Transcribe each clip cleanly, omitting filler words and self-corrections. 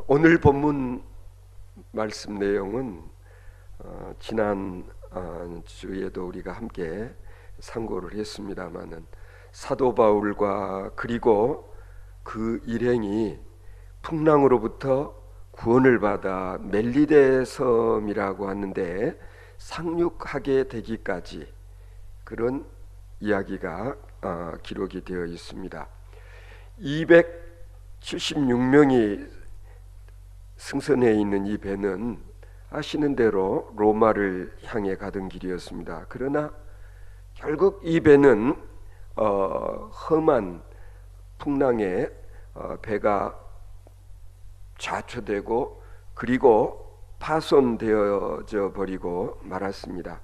오늘 본문 말씀 내용은 지난 주에도 우리가 함께 상고를 했습니다마는 사도 바울과 그리고 그 일행이 풍랑으로부터 구원을 받아 멜리데 섬이라고 하는데 상륙하게 되기까지 그런 이야기가 기록이 되어 있습니다. 276명이 승선해 있는 이 배는 아시는 대로 로마를 향해 가던 길이었습니다. 그러나 결국 이 배는 험한 풍랑에 배가 좌초되고 그리고 파손되어져 버리고 말았습니다.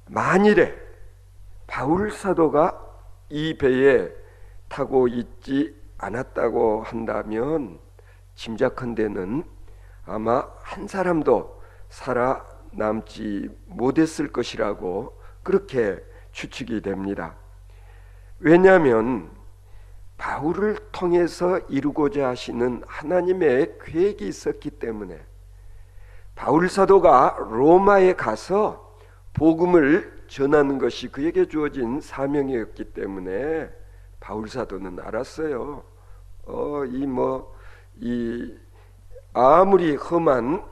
만일에 바울 사도가 이 배에 타고 있지 않았다고 한다면 짐작컨대는 아마 한 사람도 살아남지 못했을 것이라고 그렇게 추측이 됩니다. 왜냐하면 바울을 통해서 이루고자 하시는 하나님의 계획이 있었기 때문에 바울 사도가 로마에 가서 복음을 전하는 것이 그에게 주어진 사명이었기 때문에 바울 사도는 알았어요. 아무리 험한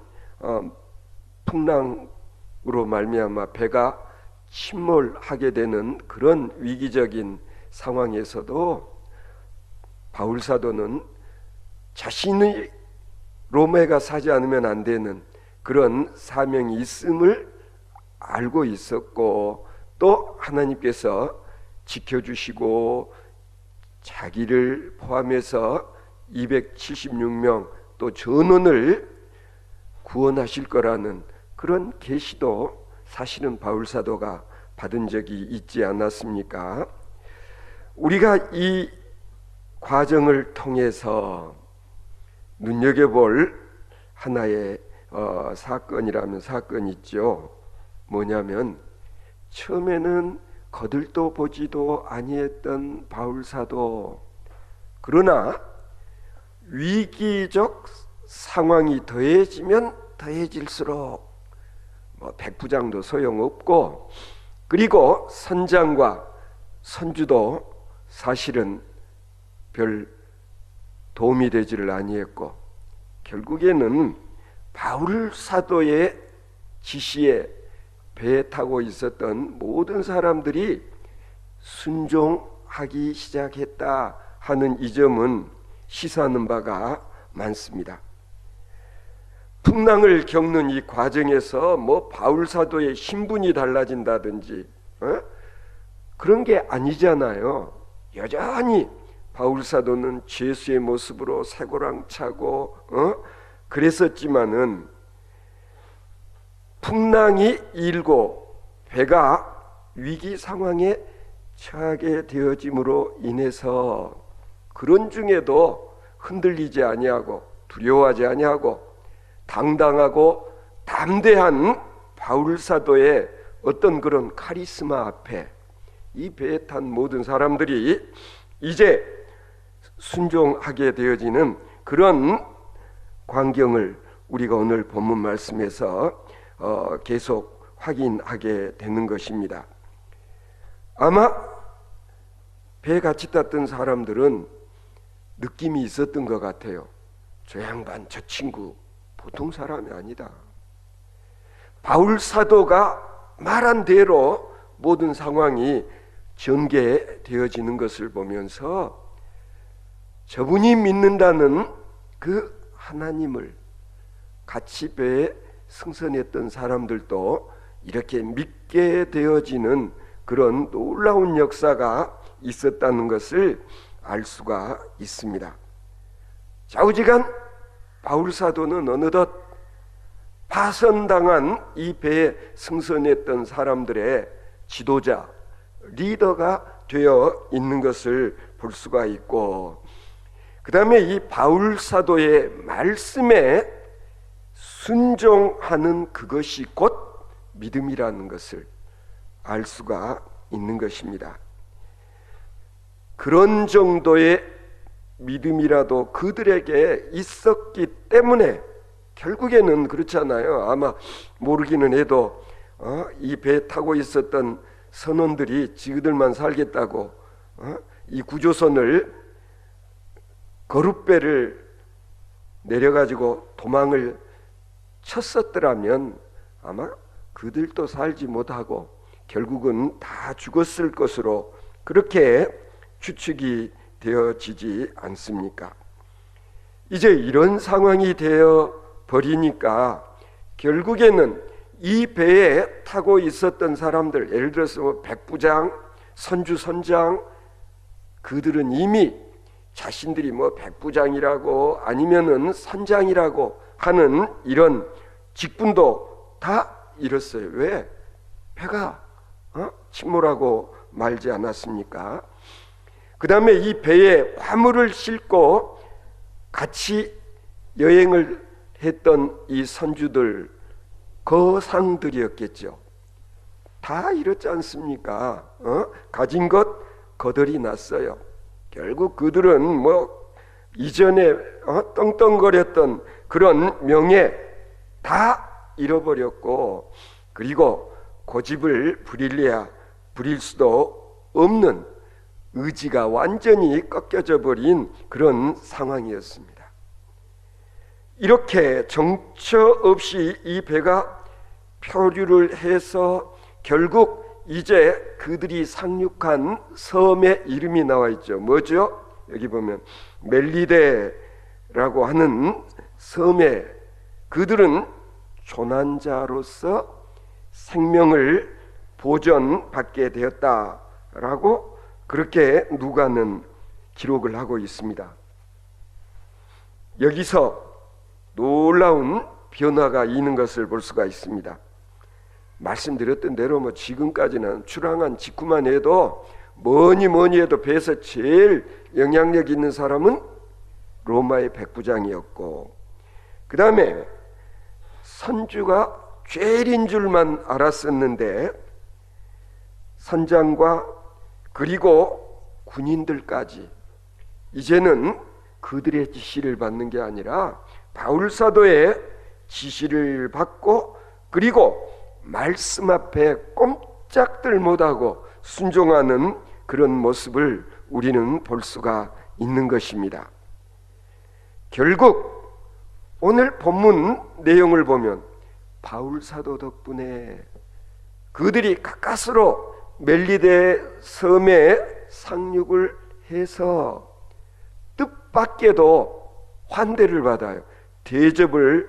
풍랑으로 말미암아 배가 침몰하게 되는 그런 위기적인 상황에서도 바울 사도는 자신의 로마에 가 사지 않으면 안 되는 그런 사명이 있음을 알고 있었고, 또 하나님께서 지켜주시고 자기를 포함해서 276명 또 전원을 구원하실 거라는 그런 계시도 사실은 바울 사도가 받은 적이 있지 않았습니까? 우리가 이 과정을 통해서 눈여겨볼 하나의 사건이라면 사건이 있죠. 뭐냐면 처음에는 거들떠 보지도 아니했던 바울 사도, 그러나 위기적 상황이 더해지면 더해질수록 백부장도 소용없고, 그리고 선장과 선주도 사실은 별 도움이 되지를 아니했고, 결국에는 바울 사도의 지시에 배에 타고 있었던 모든 사람들이 순종하기 시작했다 하는 이 점은 시사하는 바가 많습니다. 풍랑을 겪는 이 과정에서 바울 사도의 신분이 달라진다든지 그런 게 아니잖아요. 여전히 바울 사도는 죄수의 모습으로 쇠고랑차고 그랬었지만은 풍랑이 일고 배가 위기 상황에 처하게 되어짐으로 인해서 그런 중에도 흔들리지 아니하고 두려워하지 아니하고 당당하고 담대한 바울 사도의 어떤 그런 카리스마 앞에 이 배에 탄 모든 사람들이 이제 순종하게 되어지는 그런 광경을 우리가 오늘 본문 말씀에서 계속 확인하게 되는 것입니다. 아마 배에 같이 탔던 사람들은 느낌이 있었던 것 같아요. 저 양반, 저 친구 보통 사람이 아니다. 바울 사도가 말한 대로 모든 상황이 전개되어지는 것을 보면서 저분이 믿는다는 그 하나님을 같이 배에 승선했던 사람들도 이렇게 믿게 되어지는 그런 놀라운 역사가 있었다는 것을 알 수가 있습니다. 좌우지간 바울 사도는 어느덧 파선당한 이 배에 승선했던 사람들의 지도자, 리더가 되어 있는 것을 볼 수가 있고, 그 다음에 이 바울 사도의 말씀에 순종하는 그것이 곧 믿음이라는 것을 알 수가 있는 것입니다. 그런 정도의 믿음이라도 그들에게 있었기 때문에 결국에는 그렇잖아요. 아마 모르기는 해도 이 배 타고 있었던 선원들이 지그들만 살겠다고 이 구조선을 거룻배를 내려가지고 도망을 쳤었더라면 아마 그들도 살지 못하고 결국은 다 죽었을 것으로 그렇게 추측이 되어지지 않습니까? 이제 이런 상황이 되어 버리니까 결국에는 이 배에 타고 있었던 사람들, 예를 들어서 뭐 백부장, 선주, 선장, 그들은 이미 자신들이 뭐 백부장이라고 아니면은 선장이라고 하는 이런 직분도 다 잃었어요. 왜? 배가 침몰하고 말지 않았습니까? 그 다음에 이 배에 화물을 싣고 같이 여행을 했던 이 선주들, 거상들이었겠죠. 다 이렇지 않습니까? 가진 것 거덜이 났어요. 결국 그들은 뭐 이전에 떵떵거렸던 그런 명예 다 잃어버렸고, 그리고 고집을 부릴래야 부릴 수도 없는 의지가 완전히 꺾여져 버린 그런 상황이었습니다. 이렇게 정처 없이 이 배가 표류를 해서 결국 이제 그들이 상륙한 섬의 이름이 나와 있죠. 뭐죠? 여기 보면 멜리데라고 하는 섬에 그들은 조난자로서 생명을 보전받게 되었다라고 그렇게 누가는 기록을 하고 있습니다. 여기서 놀라운 변화가 있는 것을 볼 수가 있습니다. 말씀드렸던 대로 뭐 지금까지는 출항한 직후만 해도 뭐니 해도 배에서 제일 영향력 있는 사람은 로마의 백부장이었고, 그 다음에 선주가 죄인인 줄만 알았었는데 선장과 그리고 군인들까지 이제는 그들의 지시를 받는 게 아니라 바울 사도의 지시를 받고, 그리고 말씀 앞에 꼼짝들 못하고 순종하는 그런 모습을 우리는 볼 수가 있는 것입니다. 결국 오늘 본문 내용을 보면 바울 사도 덕분에 그들이 가까스로 멜리데 섬에 상륙을 해서 뜻밖에도 환대를 받아요. 대접을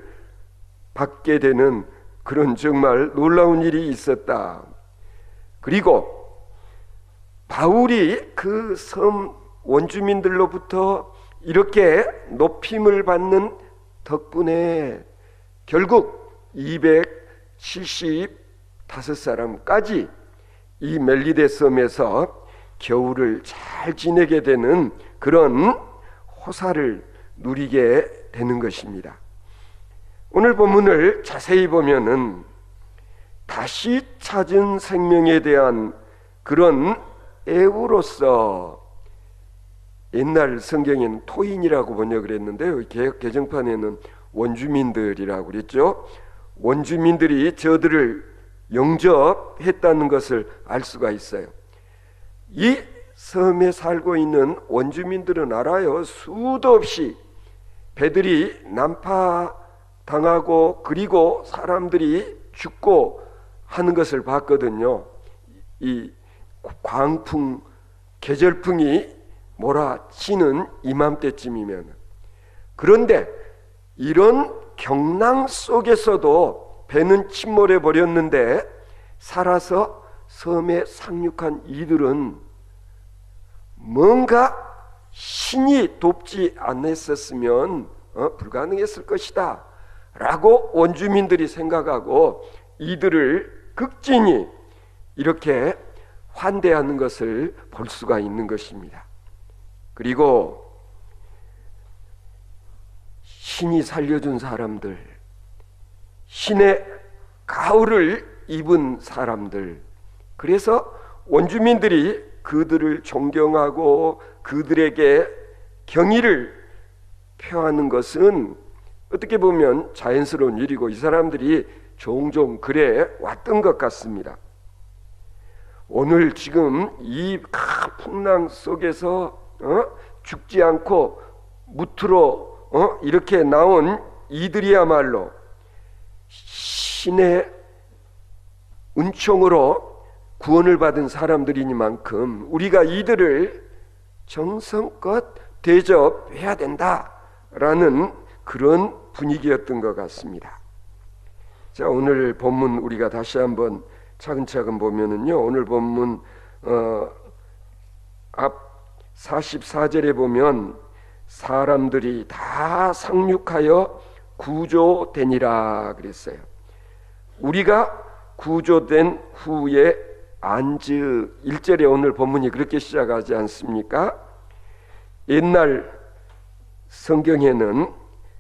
받게 되는 그런 정말 놀라운 일이 있었다. 그리고 바울이 그 섬 원주민들로부터 이렇게 높임을 받는 덕분에 결국 275사람까지 이 멜리데 섬에서 겨울을 잘 지내게 되는 그런 호사를 누리게 되는 것입니다. 오늘 본문을 자세히 보면은 다시 찾은 생명에 대한 그런 애우로서, 옛날 성경에는 토인이라고 번역을 했는데요, 개역 개정판에는 원주민들이라고 그랬죠. 원주민들이 저들을 영접했다는 것을 알 수가 있어요. 이 섬에 살고 있는 원주민들은 알아요. 수도 없이 배들이 난파당하고 그리고 사람들이 죽고 하는 것을 봤거든요. 이 광풍, 계절풍이 몰아치는 이맘때쯤이면. 그런데 이런 경랑 속에서도 배는 침몰해 버렸는데 살아서 섬에 상륙한 이들은 뭔가 신이 돕지 않았었으면 불가능했을 것이다 라고 원주민들이 생각하고 이들을 극진히 이렇게 환대하는 것을 볼 수가 있는 것입니다. 그리고 신이 살려준 사람들, 신의 가호를 입은 사람들, 그래서 원주민들이 그들을 존경하고 그들에게 경의를 표하는 것은 어떻게 보면 자연스러운 일이고 이 사람들이 종종 그래 왔던 것 같습니다. 오늘 지금 이 풍랑 속에서 죽지 않고 무트로 이렇게 나온 이들이야말로 신의 은총으로 구원을 받은 사람들이니만큼 우리가 이들을 정성껏 대접해야 된다라는 그런 분위기였던 것 같습니다. 자, 오늘 본문 우리가 다시 한번 차근차근 보면은요, 오늘 본문 앞 44절에 보면 사람들이 다 상륙하여 구조되니라 그랬어요. 우리가 구조된 후에 안즈 1절에 오늘 본문이 그렇게 시작하지 않습니까? 옛날 성경에는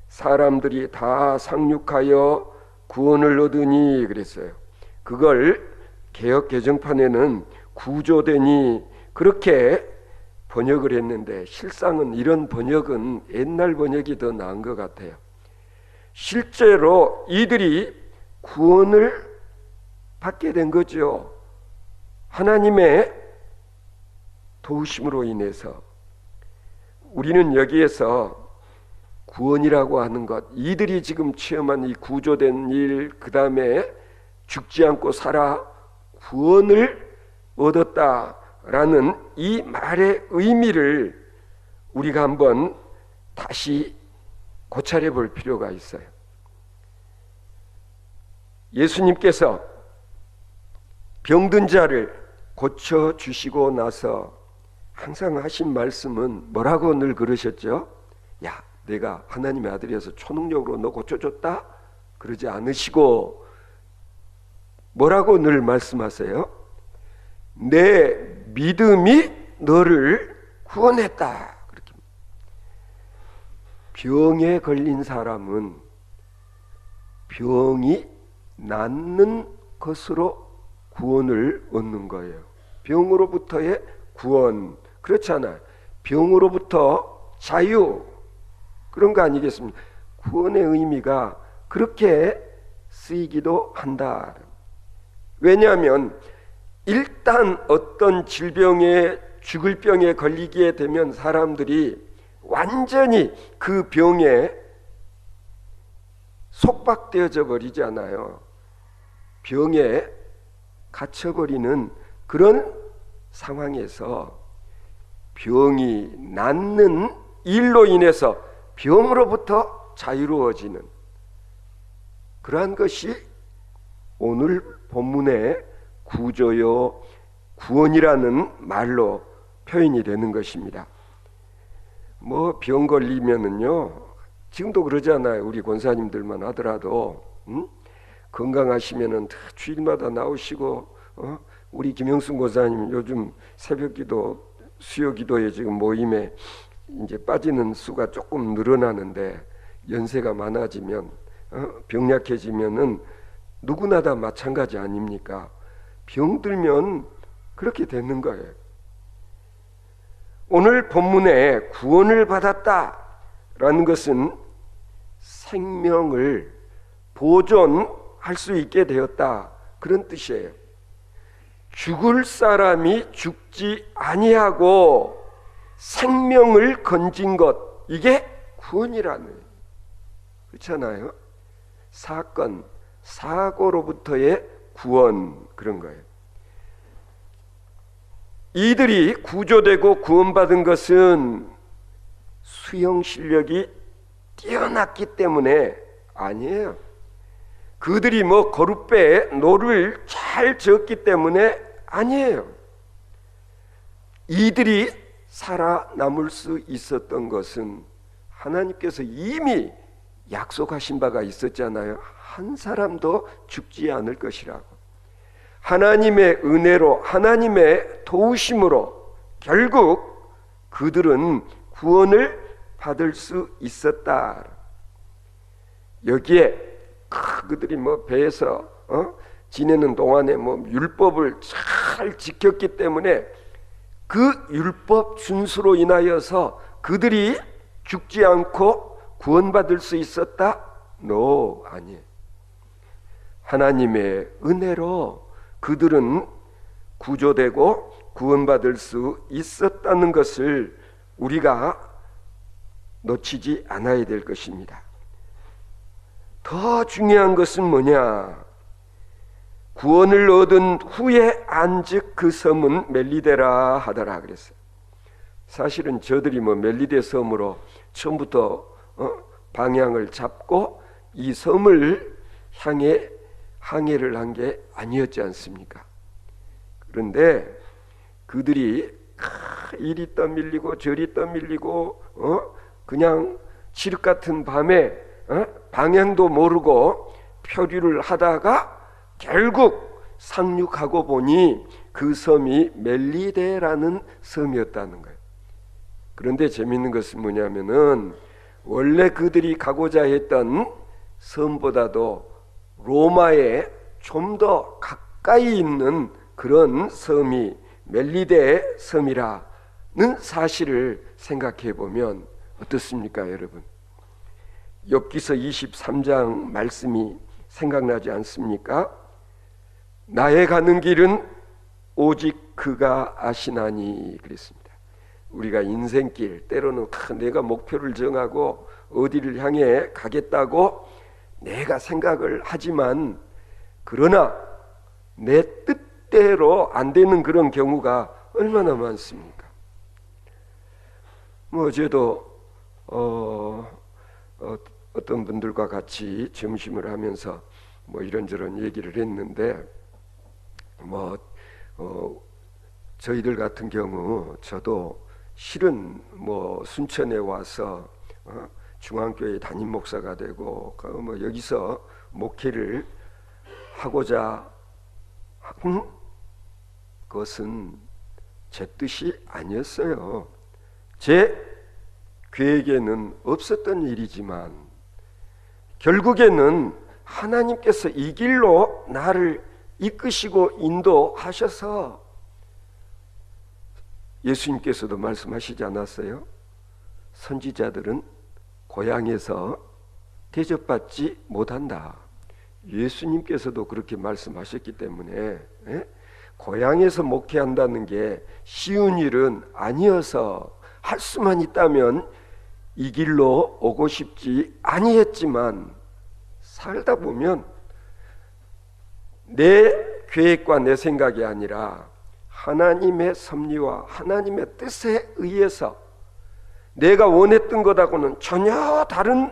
사람들이 다 상륙하여 구원을 얻으니 그랬어요. 그걸 개역 개정판에는 구조되니 그렇게 번역을 했는데 실상은 이런 번역은 옛날 번역이 더 나은 것 같아요. 실제로 이들이 구원을 받게 된 거죠. 하나님의 도우심으로 인해서. 우리는 여기에서 구원이라고 하는 것, 이들이 지금 체험한 이 구조된 일, 그 다음에 죽지 않고 살아 구원을 얻었다라는 이 말의 의미를 우리가 한번 다시 고찰해 볼 필요가 있어요. 예수님께서 병든 자를 고쳐주시고 나서 항상 하신 말씀은 뭐라고 늘 그러셨죠? 야, 내가 하나님의 아들이어서 초능력으로 너 고쳐줬다? 그러지 않으시고 뭐라고 늘 말씀하세요? 내 믿음이 너를 구원했다. 그렇게. 병에 걸린 사람은 병이 낫는 것으로 구원을 얻는 거예요. 병으로부터의 구원. 그렇잖아요. 병으로부터 자유. 그런 거 아니겠습니까? 구원의 의미가 그렇게 쓰이기도 한다. 왜냐하면 일단 어떤 질병에 죽을 병에 걸리게 되면 사람들이 완전히 그 병에 속박되어져 버리잖아요. 병에 갇혀버리는 그런 상황에서 병이 낫는 일로 인해서 병으로부터 자유로워지는 그러한 것이 오늘 본문의 구조요 구원이라는 말로 표현이 되는 것입니다. 뭐 병 걸리면은요, 지금도 그러잖아요. 우리 권사님들만 하더라도 건강하시면은 주일마다 나오시고 우리 김영순 권사님 요즘 새벽기도 수요기도에 지금 모임에 이제 빠지는 수가 조금 늘어나는데 연세가 많아지면 병약해지면은 누구나 다 마찬가지 아닙니까? 병들면 그렇게 되는 거예요. 오늘 본문에 구원을 받았다라는 것은 생명을 보존할 수 있게 되었다, 그런 뜻이에요. 죽을 사람이 죽지 아니하고 생명을 건진 것, 이게 구원이라는, 그렇잖아요. 사건, 사고로부터의 구원, 그런 거예요. 이들이 구조되고 구원받은 것은 수영 실력이 뛰어났기 때문에 아니에요. 그들이 뭐 거룻배에 노를 잘 저었기 때문에 아니에요. 이들이 살아남을 수 있었던 것은 하나님께서 이미 약속하신 바가 있었잖아요. 한 사람도 죽지 않을 것이라고. 하나님의 은혜로, 하나님의 도우심으로 결국 그들은 구원을 받을 수 있었다. 여기에 그들이 뭐 배에서 지내는 동안에 뭐 율법을 잘 지켰기 때문에 그 율법 준수로 인하여서 그들이 죽지 않고 구원받을 수 있었다? No, 아니에요. 하나님의 은혜로 그들은 구조되고 구원받을 수 있었다는 것을 우리가 놓치지 않아야 될 것입니다. 더 중요한 것은 뭐냐? 구원을 얻은 후에 안즉 그 섬은 멜리데라 하더라 그랬어요. 사실은 저들이 멜리데 섬으로 처음부터 방향을 잡고 이 섬을 향해 항해를 한 게 아니었지 않습니까? 그런데 그들이 이리 떠밀리고 저리 떠밀리고 그냥 칠흑 같은 밤에 방향도 모르고 표류를 하다가 결국 상륙하고 보니 그 섬이 멜리데라는 섬이었다는 거예요. 그런데 재미있는 것은 뭐냐면은 원래 그들이 가고자 했던 섬보다도 로마에 좀 더 가까이 있는 그런 섬이 멜리데 섬이라는 사실을 생각해 보면 어떻습니까, 여러분? 욥기서 23장 말씀이 생각나지 않습니까? 나의 가는 길은 오직 그가 아시나니 그랬습니다. 우리가 인생길 때로는 내가 목표를 정하고 어디를 향해 가겠다고 내가 생각을 하지만 그러나 내 뜻대로 안 되는 그런 경우가 얼마나 많습니까? 어제도 어떤 분들과 같이 점심을 하면서 이런저런 얘기를 했는데 저희들 같은 경우 저도 실은 순천에 와서 중앙교회 담임 목사가 되고 여기서 목회를 하고자 한 것은 제 뜻이 아니었어요. 제 계획에는 없었던 일이지만 결국에는 하나님께서 이 길로 나를 이끄시고 인도하셔서 예수님께서도 말씀하시지 않았어요? 선지자들은 고향에서 대접받지 못한다. 예수님께서도 그렇게 말씀하셨기 때문에 고향에서 목회한다는 게 쉬운 일은 아니어서 할 수만 있다면 이 길로 오고 싶지 아니했지만 살다 보면 내 계획과 내 생각이 아니라 하나님의 섭리와 하나님의 뜻에 의해서 내가 원했던 것하고는 전혀 다른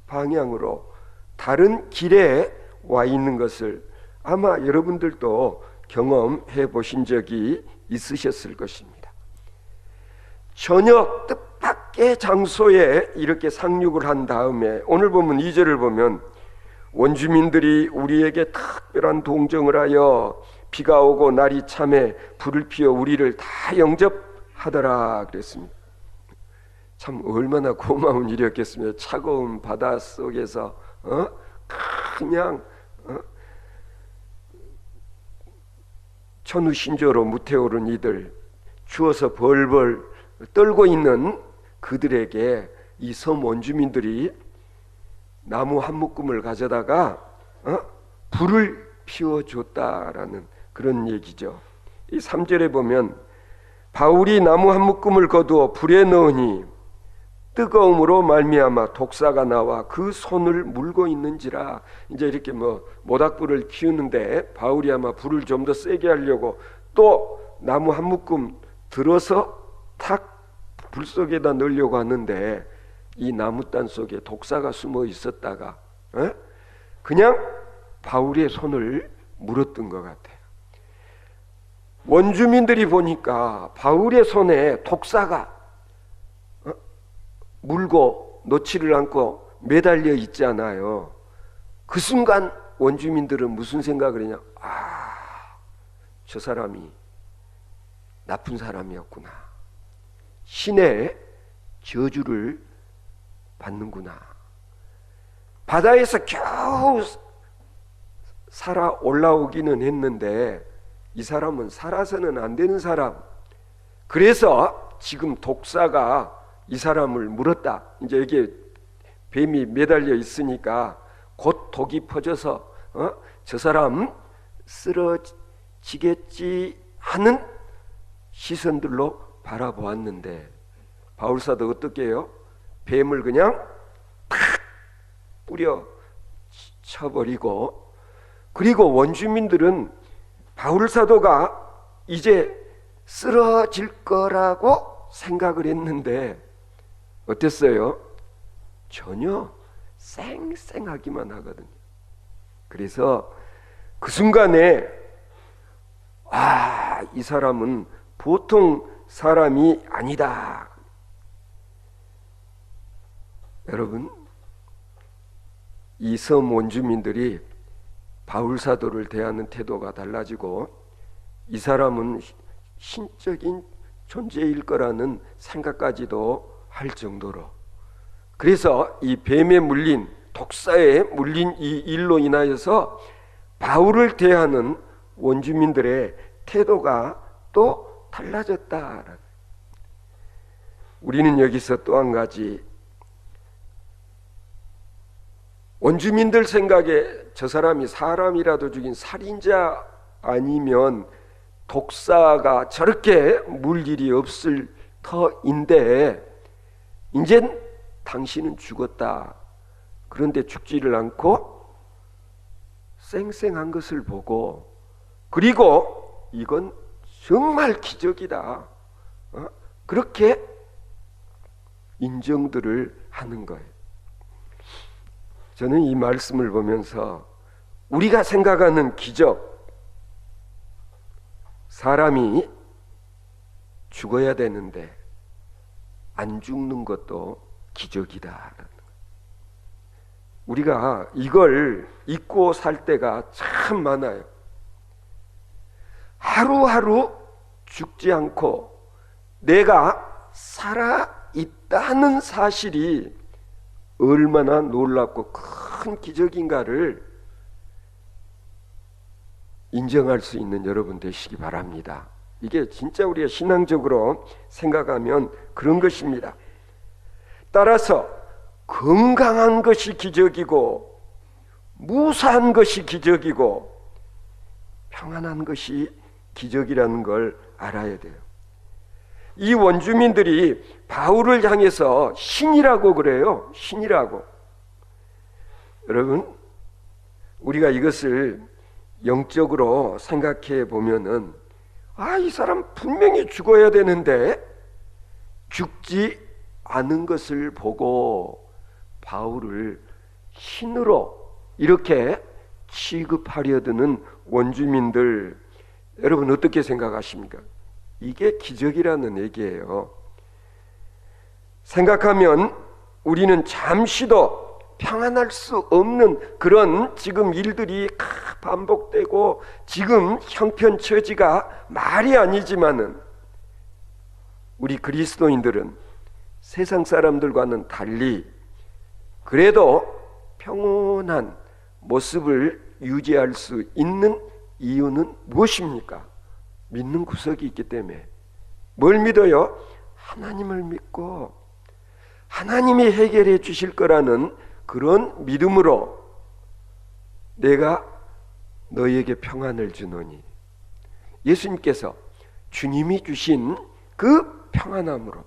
방향으로 다른 길에 와 있는 것을 아마 여러분들도 경험해 보신 적이 있으셨을 것입니다. 전혀 뜻밖의 장소에 이렇게 상륙을 한 다음에 오늘 보면 2절을 보면 원주민들이 우리에게 특별한 동정을 하여 비가 오고 날이 참에 불을 피워 우리를 다 영접하더라 그랬습니다. 참 얼마나 고마운 일이었겠습니까? 차가운 바다 속에서 그냥 천우신조로 무태오른 이들, 추워서 벌벌 떨고 있는 그들에게 이 섬 원주민들이 나무 한 묶음을 가져다가 불을 피워줬다라는 그런 얘기죠. 이 3절에 보면 바울이 나무 한 묶음을 거두어 불에 넣으니 뜨거움으로 말미암아 독사가 나와 그 손을 물고 있는지라. 이제 이렇게 모닥불을 키우는데 바울이 아마 불을 좀 더 세게 하려고 또 나무 한 묶음 들어서 탁 불 속에다 넣으려고 하는데 이 나무단 속에 독사가 숨어 있었다가 그냥 바울의 손을 물었던 것 같아요. 원주민들이 보니까 바울의 손에 독사가 물고 놓지를 않고 매달려 있잖아요. 그 순간 원주민들은 무슨 생각을 했냐? 저 사람이 나쁜 사람이었구나. 신의 저주를 받는구나. 바다에서 겨우 살아 올라오기는 했는데 이 사람은 살아서는 안 되는 사람. 그래서 지금 독사가 이 사람을 물었다. 이제 여기에 뱀이 매달려 있으니까 곧 독이 퍼져서 저 사람 쓰러지겠지 하는 시선들로 바라보았는데 바울사도 어떻게 해요? 뱀을 그냥 탁 뿌려 쳐버리고, 그리고 원주민들은 바울사도가 이제 쓰러질 거라고 생각을 했는데 어땠어요? 전혀 쌩쌩하기만 하거든요. 그래서 그 순간에 이 사람은 보통 사람이 아니다. 여러분, 이 섬 원주민들이 바울사도를 대하는 태도가 달라지고 이 사람은 신적인 존재일 거라는 생각까지도 할 정도로, 그래서 이 뱀에 물린, 독사에 물린 이 일로 인하여서 바울을 대하는 원주민들의 태도가 또 달라졌다. 우리는 여기서 또 한 가지, 원주민들 생각에 저 사람이 사람이라도 죽인 살인자 아니면 독사가 저렇게 물 일이 없을 터인데 이젠 당신은 죽었다. 그런데 죽지를 않고 쌩쌩한 것을 보고, 그리고 이건 정말 기적이다. 그렇게 인정들을 하는 거예요. 저는 이 말씀을 보면서 우리가 생각하는 기적, 사람이 죽어야 되는데 안 죽는 것도 기적이다. 우리가 이걸 잊고 살 때가 참 많아요. 하루하루 죽지 않고 내가 살아있다는 사실이 얼마나 놀랍고 큰 기적인가를 인정할 수 있는 여러분 되시기 바랍니다. 이게 진짜 우리가 신앙적으로 생각하면 그런 것입니다. 따라서 건강한 것이 기적이고 무사한 것이 기적이고 평안한 것이 기적이라는 걸 알아야 돼요. 이 원주민들이 바울을 향해서 신이라고 그래요. 신이라고. 여러분, 우리가 이것을 영적으로 생각해 보면은 이 사람 분명히 죽어야 되는데 죽지 않은 것을 보고 바울을 신으로 이렇게 취급하려 드는 원주민들, 여러분 어떻게 생각하십니까? 이게 기적이라는 얘기예요. 생각하면 우리는 잠시도 평안할 수 없는 그런 지금 일들이 반복되고 지금 형편처지가 말이 아니지만은 우리 그리스도인들은 세상 사람들과는 달리 그래도 평온한 모습을 유지할 수 있는 이유는 무엇입니까? 믿는 구석이 있기 때문에. 뭘 믿어요? 하나님을 믿고 하나님이 해결해 주실 거라는 그런 믿음으로 내가 너희에게 평안을 주노니, 예수님께서 주님이 주신 그 평안함으로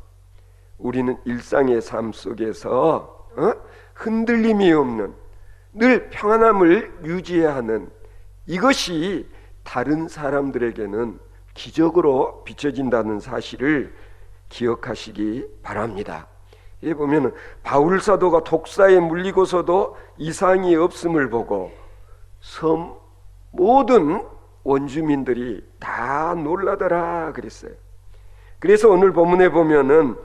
우리는 일상의 삶 속에서 흔들림이 없는 늘 평안함을 유지해야 하는, 이것이 다른 사람들에게는 기적으로 비춰진다는 사실을 기억하시기 바랍니다. 여기 보면 바울 사도가 독사에 물리고서도 이상이 없음을 보고 섬 모든 원주민들이 다 놀라더라 그랬어요. 그래서 오늘 본문에 보면은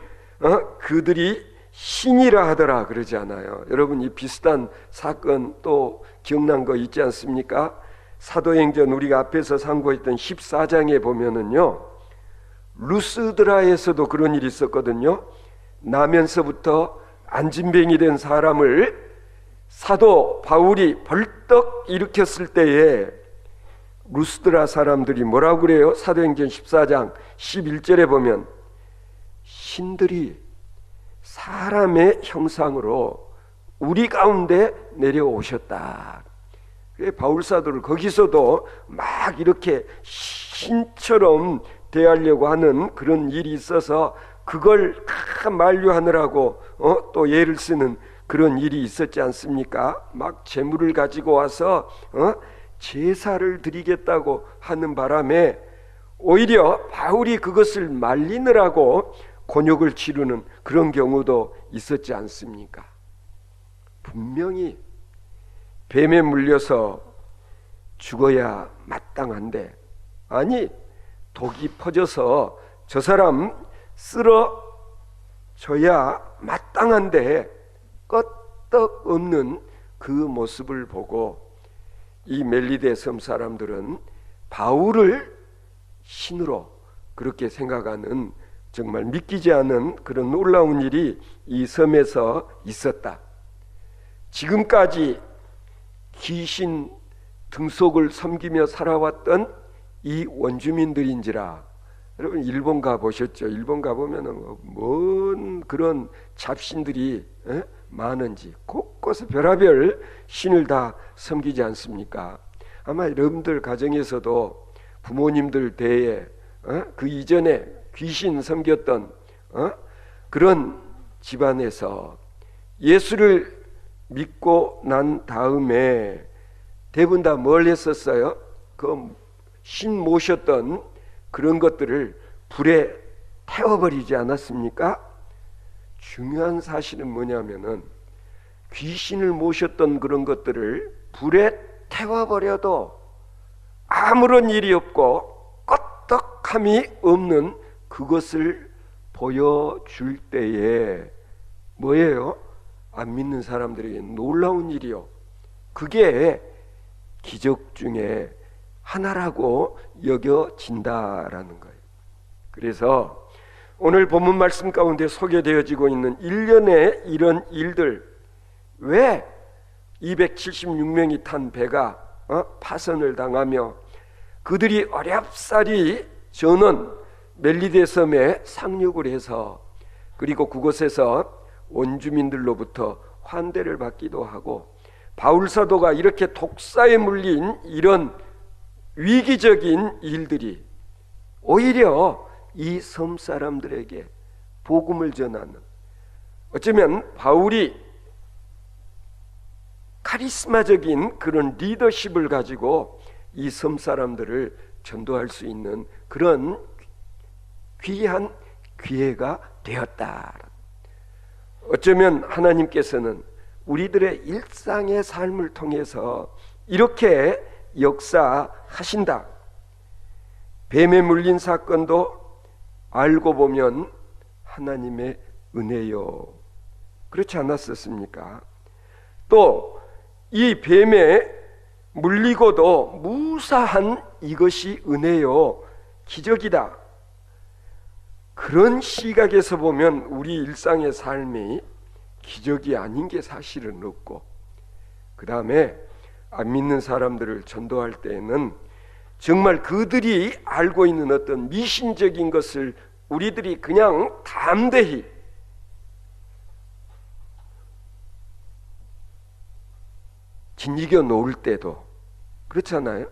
그들이 신이라 하더라 그러지 않아요. 여러분, 이 비슷한 사건 또 기억난 거 있지 않습니까? 사도행전 우리가 앞에서 상고했던 14장에 보면은요, 루스드라에서도 그런 일이 있었거든요. 나면서부터 안진뱅이 된 사람을 사도 바울이 벌떡 일으켰을 때에 루스드라 사람들이 뭐라고 그래요? 사도행전 14장 11절에 보면 신들이 사람의 형상으로 우리 가운데 내려오셨다. 바울 사도를 거기서도 막 이렇게 신처럼 대하려고 하는 그런 일이 있어서 그걸 다 만류하느라고 또 예를 쓰는 그런 일이 있었지 않습니까? 막 재물을 가지고 와서 제사를 드리겠다고 하는 바람에 오히려 바울이 그것을 말리느라고 곤욕을 치르는 그런 경우도 있었지 않습니까? 분명히 뱀에 물려서 죽어야 마땅한데, 아니 독이 퍼져서 저 사람 쓰러져야 마땅한데 끄떡 없는 그 모습을 보고 이 멜리데 섬 사람들은 바울을 신으로 그렇게 생각하는 정말 믿기지 않은 그런 놀라운 일이 이 섬에서 있었다. 지금까지 귀신 등속을 섬기며 살아왔던 이 원주민들인지라. 여러분 일본 가보셨죠? 일본 가보면 뭔 그런 잡신들이 많은지 곳곳에 별하별 신을 다 섬기지 않습니까? 아마 여러분들 가정에서도 부모님들 때에 그 이전에 귀신 섬겼던 그런 집안에서 예수를 믿고 난 다음에 대부분 다 뭘 했었어요? 그 신 모셨던 그런 것들을 불에 태워버리지 않았습니까? 중요한 사실은 뭐냐면은 귀신을 모셨던 그런 것들을 불에 태워버려도 아무런 일이 없고 껐떡함이 없는 그것을 보여줄 때에 뭐예요? 안 믿는 사람들에게 놀라운 일이요. 그게 기적 중에 하나라고 여겨진다라는 거예요. 그래서 오늘 본문 말씀 가운데 소개되어지고 있는 일련의 이런 일들, 왜 276명이 탄 배가 파선을 당하며 그들이 어렵사리 저는 멜리데 섬에 상륙을 해서 그리고 그곳에서 원주민들로부터 환대를 받기도 하고 바울 사도가 이렇게 독사에 물린 이런 위기적인 일들이 오히려 이 섬 사람들에게 복음을 전하는, 어쩌면 바울이 카리스마적인 그런 리더십을 가지고 이 섬 사람들을 전도할 수 있는 그런 귀한 기회가 되었다. 어쩌면 하나님께서는 우리들의 일상의 삶을 통해서 이렇게 역사하신다. 뱀에 물린 사건도 알고 보면 하나님의 은혜요. 그렇지 않았었습니까? 또 이 뱀에 물리고도 무사한 이것이 은혜요, 기적이다. 그런 시각에서 보면 우리 일상의 삶이 기적이 아닌 게 사실은 없고, 그 다음에 안 믿는 사람들을 전도할 때에는 정말 그들이 알고 있는 어떤 미신적인 것을 우리들이 그냥 담대히 짓이겨 놓을 때도 그렇잖아요.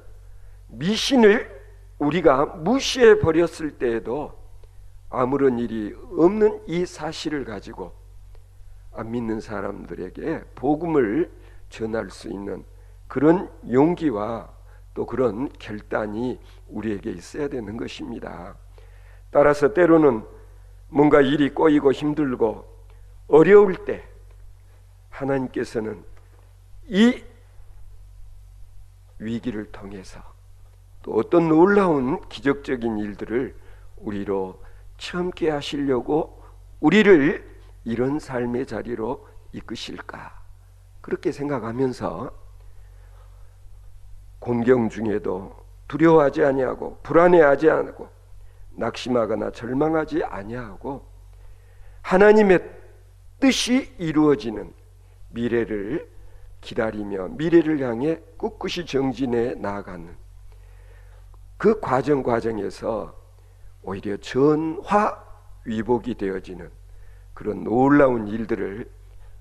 미신을 우리가 무시해 버렸을 때에도 아무런 일이 없는 이 사실을 가지고 안 믿는 사람들에게 복음을 전할 수 있는 그런 용기와 또 그런 결단이 우리에게 있어야 되는 것입니다. 따라서 때로는 뭔가 일이 꼬이고 힘들고 어려울 때 하나님께서는 이 위기를 통해서 또 어떤 놀라운 기적적인 일들을 우리로 참게 하시려고 우리를 이런 삶의 자리로 이끄실까, 그렇게 생각하면서 곤경 중에도 두려워하지 아니하고 불안해하지 않고 낙심하거나 절망하지 아니하고 하나님의 뜻이 이루어지는 미래를 기다리며 미래를 향해 꿋꿋이 정진해 나아가는 그 과정에서 오히려 전화 위복이 되어지는 그런 놀라운 일들을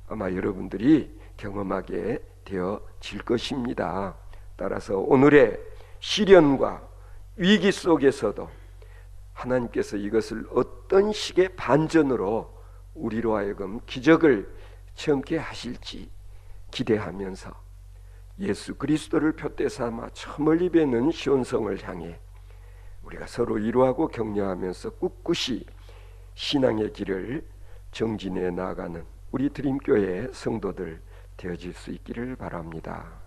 아마 여러분들이 경험하게 되어질 것입니다. 따라서 오늘의 시련과 위기 속에서도 하나님께서 이것을 어떤 식의 반전으로 우리로 하여금 기적을 체험케 하실지 기대하면서 예수 그리스도를 표대 삼아 저 멀리 뵈는 시온성을 향해 우리가 서로 위로하고 격려하면서 꿋꿋이 신앙의 길을 정진해 나가는 우리 드림교회 성도들 되어질 수 있기를 바랍니다.